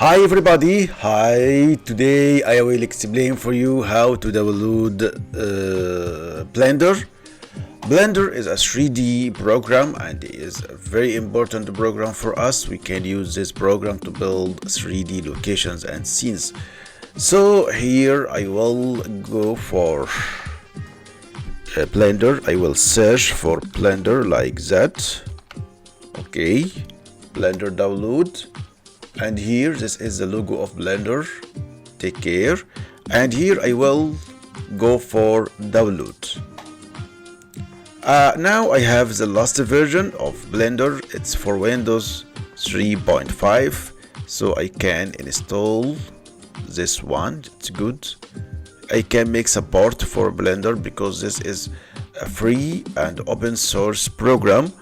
Hi everybody, hi. Today I will explain for you how to download Blender. Blender is a 3D program and is a very important program for us. We can use this program to build 3D locations and scenes. So here I will go for Blender. I will search for Blender like that. Okay, Blender download. And here this is the logo of Blender. Take care. And here I will go for download. Now I have the last version of Blender. It's for Windows 3.5, so I can install this one. It's good. I can make support for Blender because this is a free and open source program.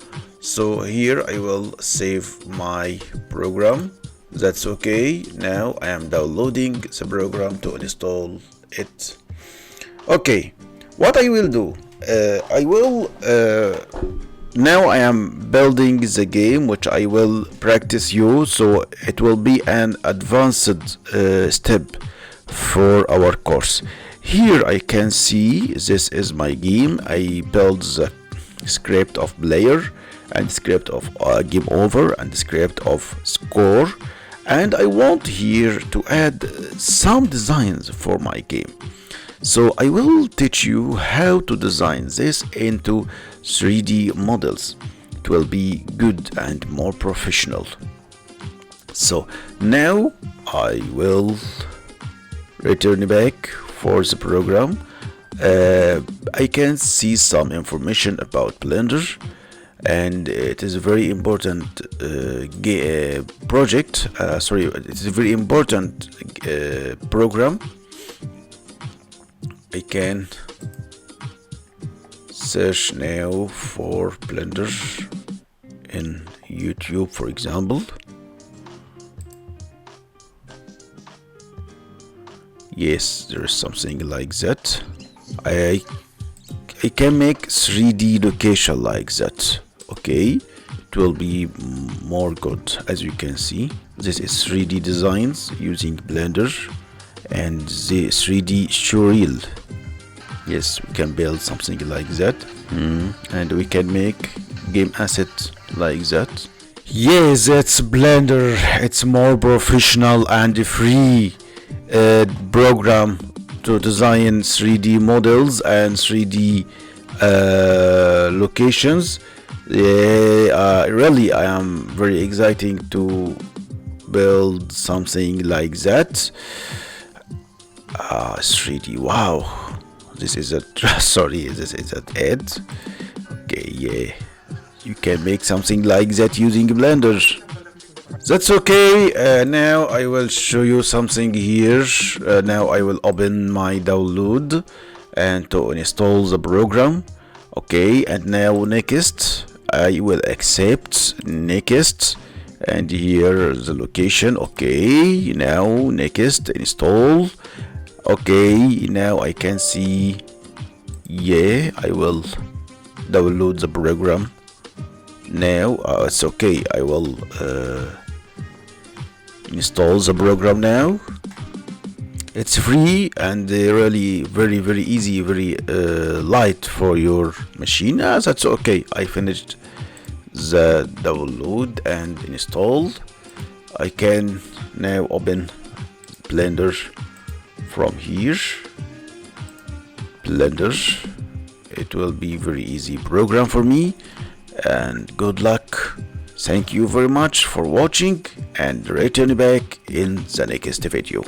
So here I will save my program. That's okay. Now I am downloading the program to install it. Okay, what I will do, now I am building the game which I will practice you, so it will be an advanced step for our course. Here I can see this is my game. I built the script of player and script of game over and script of score, and I want here to add some designs for my game. So I will teach you how to design this into 3D models. It will be good and more professional. So now I will return back for the program. I can see some information about Blender, and it is a very important project. It is a very important program. I can search now for Blender in YouTube, for example. Yes, there is something like that. I can make 3D location like that. Okay, it will be more good. As you can see, this is 3D designs using Blender and the 3D surreal. Yes, we can build something like that, and we can make game asset like that. Yes, that's Blender. It's more professional and free program to design 3D models and 3D locations. Really, I am very excited to build something like that. 3D. Wow, this is a this is an ad. Okay, yeah, you can make something like that using Blender. That's okay. Now I will show you something here. Now I will open my download and to install the program. Okay, and now next I will accept next, and here the location. Okay, now next install. Okay, now I can see. Yeah, I will download the program. Now it's okay. I will install the program now. It's free and really very easy, very light for your machine. That's okay. I finished the download and install. I can now open Blender from here. Blender, it will be very easy program for me, and good luck. Thank you very much for watching, and return back in the next video.